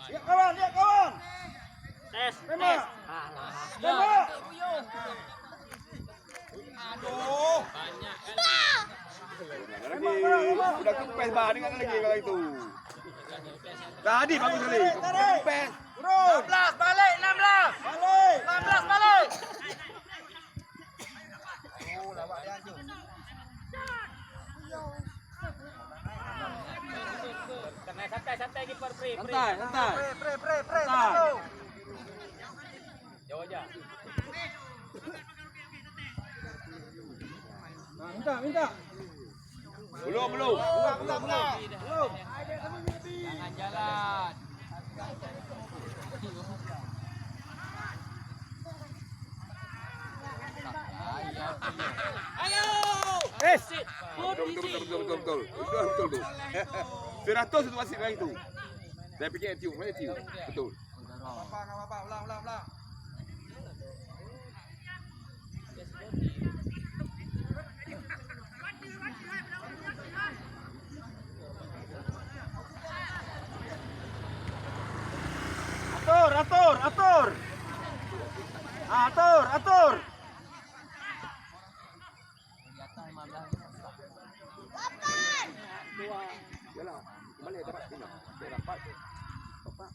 Lihat kawan, lihat kawan. Tes, Tembak. tes. Tembak. Aduh. Banyak kan. Udah kempes banget lagi kalau itu. Tadi bagus sekali. Kempes. Turun. 16 balik 16. Balik. 16 balik. Kena santai kiper free. Santai. Pre. Jauh aja. Minta. Belum. Jangan jalan. Ayo. Betul. Betul. 100 itu masih itu. Saya pikir tiu. Betul. Enggak apa-apa, ulang. Atur. Yalah, mana dapat ini? Dapat. Bapak.